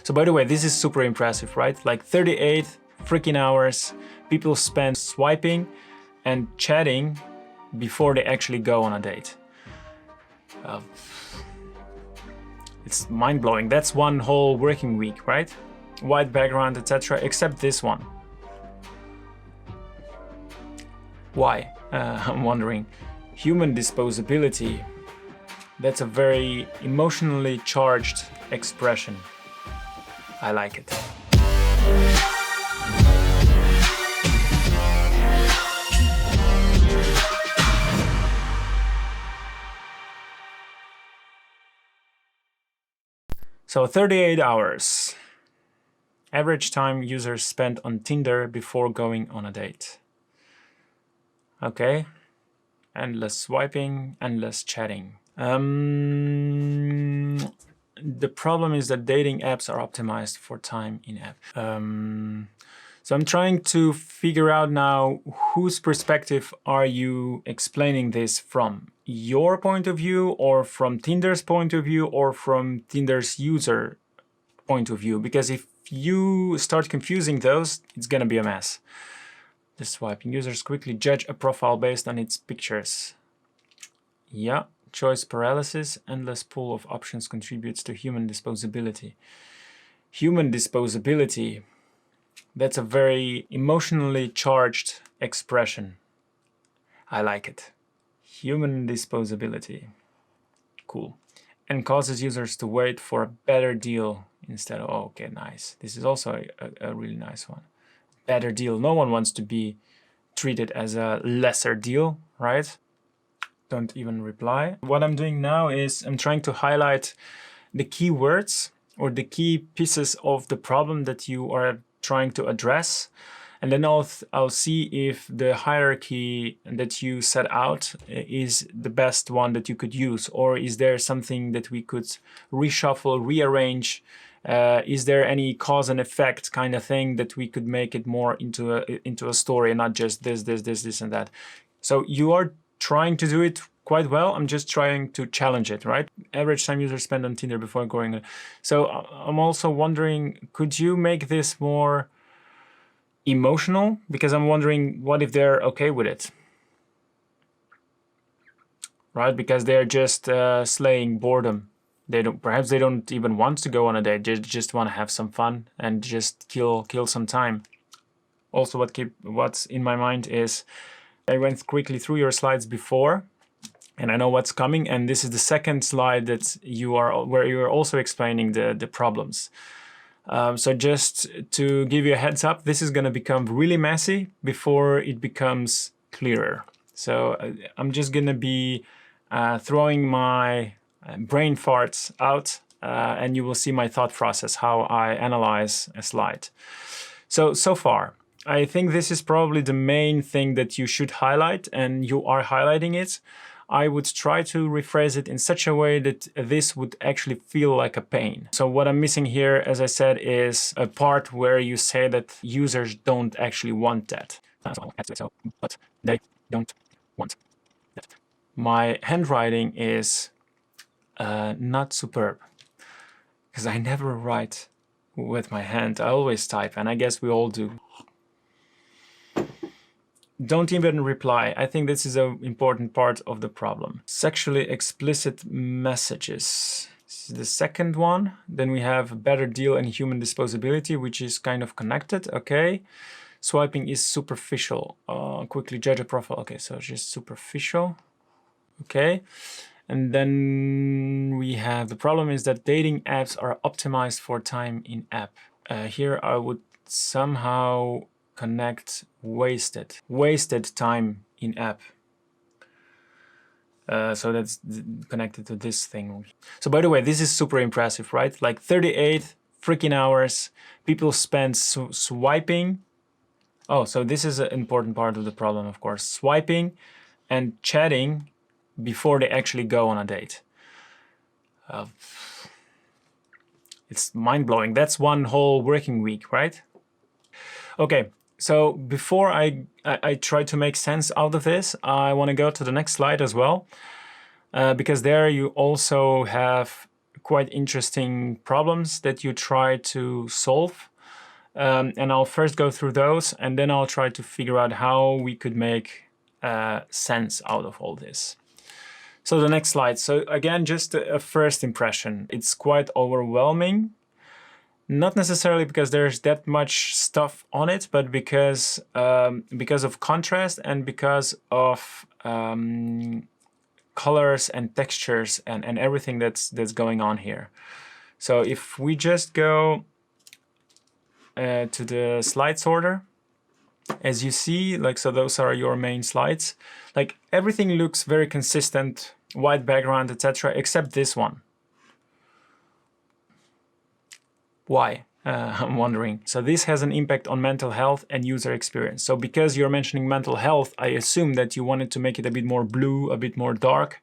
So by the way, this is super impressive, right? Like 38 freaking hours people spend swiping and chatting before they actually go on a date. It's mind-blowing. That's one whole working week, right? White background, etc., except this one. Why? I'm wondering. Human disposability. That's a very emotionally charged expression. I like it. So 38 hours. Average time users spend on Tinder before going on a date. Okay. Endless swiping, endless chatting. The problem is that dating apps are optimized for time in app. So I'm trying to figure out now whose perspective are you explaining this from? Your point of view, or from Tinder's point of view, or from Tinder's user point of view? Because if you start confusing those, it's gonna be a mess. Just swiping. Users quickly judge a profile based on its pictures. Yeah, choice paralysis, endless pool of options contributes to human disposability. Human disposability. That's a very emotionally charged expression. I like it. Human disposability. Cool. And causes users to wait for a better deal instead of, oh, okay, nice. This is also a really nice one. Better deal. No one wants to be treated as a lesser deal, right? Don't even reply. What I'm doing now is I'm trying to highlight the key words or the key pieces of the problem that you are trying to address, and then I'll see if the hierarchy that you set out is the best one that you could use, or is there something that we could reshuffle, rearrange? Is there any cause and effect kind of thing that we could make it more into a story and not just this and that? So you are trying to do it quite well. I'm just trying to challenge it, right? Average time users spend on Tinder before going. So I'm also wondering, could you make this more emotional? Because I'm wondering, what if they're okay with it? Right? Because they're just slaying boredom. Perhaps they don't even want to go on a date. They just want to have some fun and just kill some time. Also, what's in my mind is, I went quickly through your slides before, and I know what's coming. And this is the second slide that where you are also explaining the problems. So just to give you a heads up, this is going to become really messy before it becomes clearer. So I'm just going to be throwing my brain farts out, and you will see my thought process, how I analyze a slide. So far, I think this is probably the main thing that you should highlight, and you are highlighting it. I would try to rephrase it in such a way that this would actually feel like a pain. So what I'm missing here, as I said, is a part where you say that users don't actually want that. But they don't want that. My handwriting is not superb, because I never write with my hand. I always type, and I guess we all do. Don't even reply. I think this is an important part of the problem. Sexually explicit messages. This is the second one. Then we have a better deal and human disposability, which is kind of connected. Okay. Swiping is superficial. Quickly judge a profile. Okay, so just superficial. Okay. And then we have the problem is that dating apps are optimized for time in app. Here I would somehow connect wasted time in app. So that's connected to this thing. So by the way, this is super impressive, right? Like 38 freaking hours people spend swiping. Oh, so this is an important part of the problem, of course. Swiping and chatting before they actually go on a date. It's mind-blowing. That's one whole working week, right? Okay. So before I try to make sense out of this, I want to go to the next slide as well, because there you also have quite interesting problems that you try to solve. And I'll first go through those, and then I'll try to figure out how we could make sense out of all this. So the next slide. So again, just a first impression. It's quite overwhelming. Not necessarily because there's that much stuff on it, but because of contrast and because of colors and textures and everything that's going on here. So if we just go to the slide sorter, as you see, like, so those are your main slides. Like, everything looks very consistent, white background, etc., except this one. Why? I'm wondering. So this has an impact on mental health and user experience. So because you're mentioning mental health, I assume that you wanted to make it a bit more blue, a bit more dark,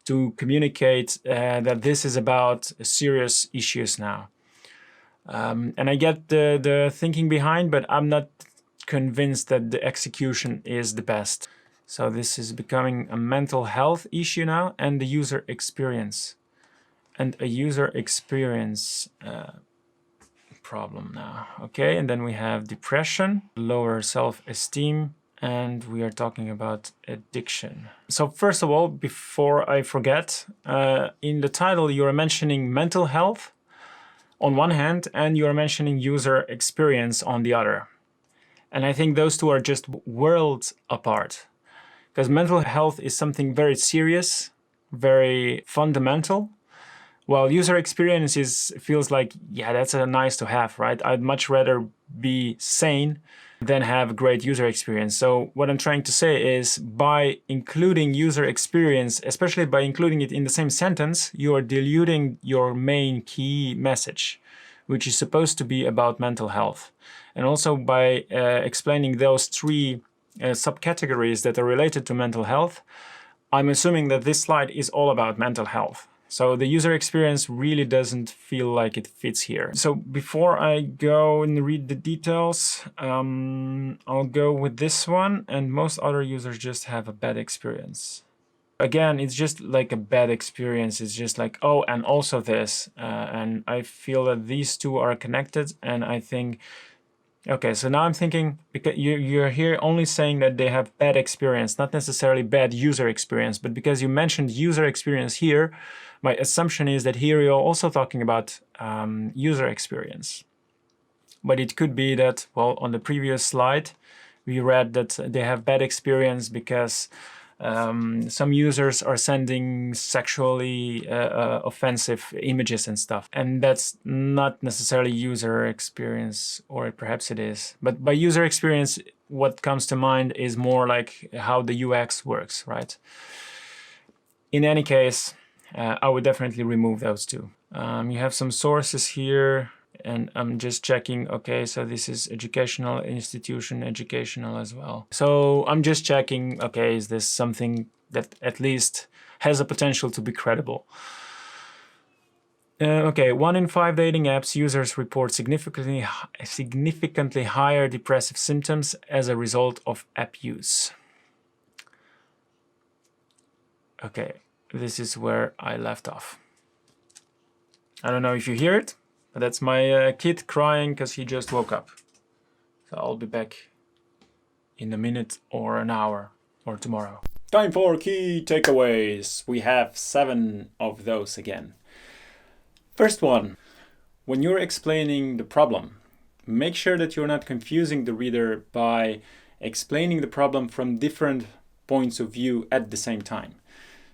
to communicate that this is about serious issues now. And I get the thinking behind, but I'm not convinced that the execution is the best. So this is becoming a mental health issue now, and the user experience. And a user experience problem now. Okay, and then we have depression, lower self-esteem, and we are talking about addiction. So first of all, before I forget, in the title you are mentioning mental health on one hand, and you are mentioning user experience on the other. And I think those two are just worlds apart, because mental health is something very serious, very fundamental, while user experience feels like, yeah, that's a nice to have, right? I'd much rather be sane than have great user experience. So what I'm trying to say is, by including user experience, especially by including it in the same sentence, you are diluting your main key message, which is supposed to be about mental health. And also by explaining those three subcategories that are related to mental health, I'm assuming that this slide is all about mental health. So the user experience really doesn't feel like it fits here. So before I go and read the details, I'll go with this one, and most other users just have a bad experience. Again, it's just like a bad experience. It's just like, oh, and also this. And I feel that these two are connected, and I think, okay, so now I'm thinking, because you're here only saying that they have bad experience, not necessarily bad user experience, but because you mentioned user experience here, my assumption is that here you're also talking about user experience. But it could be that, well, on the previous slide, we read that they have bad experience because some users are sending sexually offensive images and stuff. And that's not necessarily user experience, or perhaps it is. But by user experience, what comes to mind is more like how the UX works, right? In any case, I would definitely remove those two. You have some sources here, and I'm just checking. Okay, so this is educational institution, educational as well. So I'm just checking, okay, is this something that at least has a potential to be credible? Okay, 1 in 5 dating apps users report significantly higher depressive symptoms as a result of app use. Okay, this is where I left off. I don't know if you hear it, but that's my kid crying because he just woke up. So I'll be back in a minute or an hour or tomorrow. Time for key takeaways. We have 7 of those again. First one, when you're explaining the problem, make sure that you're not confusing the reader by explaining the problem from different points of view at the same time.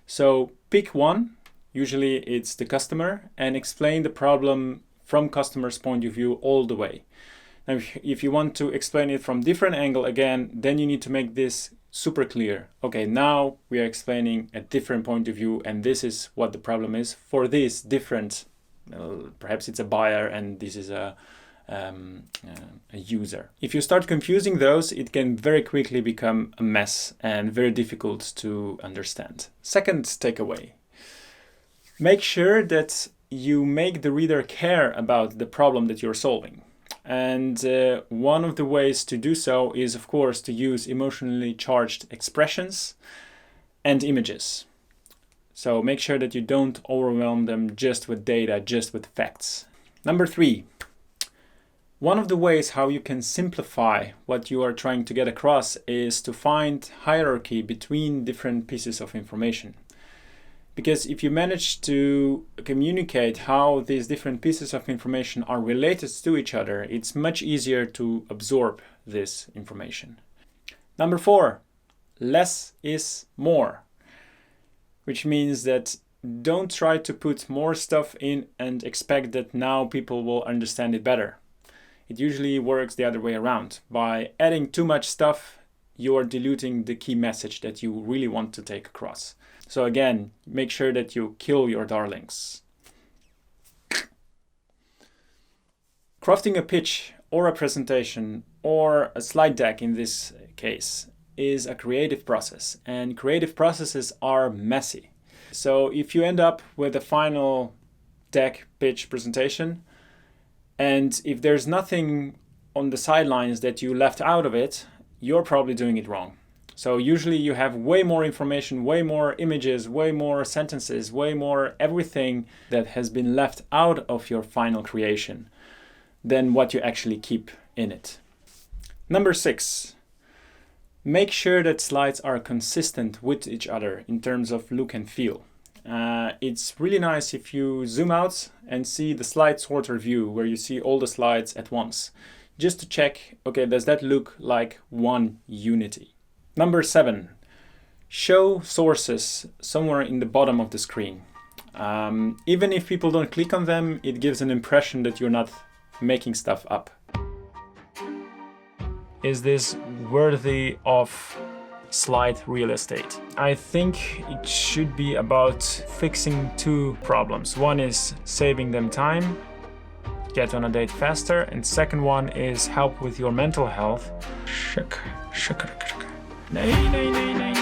So pick one, usually it's the customer, and explain the problem from customer's point of view all the way. Now, if you want to explain it from different angle again, then you need to make this super clear. Okay, now we are explaining a different point of view, and this is what the problem is for this different, perhaps it's a buyer and this is a user. If you start confusing those, it can very quickly become a mess and very difficult to understand. Second takeaway, make sure that you make the reader care about the problem that you're solving. And one of the ways to do so is, of course, to use emotionally charged expressions and images. So make sure that you don't overwhelm them just with data, just with facts. Number 3. One of the ways how you can simplify what you are trying to get across is to find hierarchy between different pieces of information. Because if you manage to communicate how these different pieces of information are related to each other, it's much easier to absorb this information. Number 4, less is more, which means that don't try to put more stuff in and expect that now people will understand it better. It usually works the other way around. By adding too much stuff, you are diluting the key message that you really want to take across. So again, make sure that you kill your darlings. Crafting a pitch or a presentation or a slide deck in this case is a creative process, and creative processes are messy. So if you end up with a final deck, pitch, presentation, and if there's nothing on the sidelines that you left out of it, you're probably doing it wrong. So usually you have way more information, way more images, way more sentences, way more everything that has been left out of your final creation than what you actually keep in it. Number 6, make sure that slides are consistent with each other in terms of look and feel. It's really nice if you zoom out and see the slide sorter view where you see all the slides at once, just to check, okay, does that look like one unity? Number 7, show sources somewhere in the bottom of the screen. Even if people don't click on them, it gives an impression that you're not making stuff up. Is this worthy of slide real estate? I think it should be about fixing 2 problems. One is saving them time, get on a date faster, and second one is help with your mental health. Nee.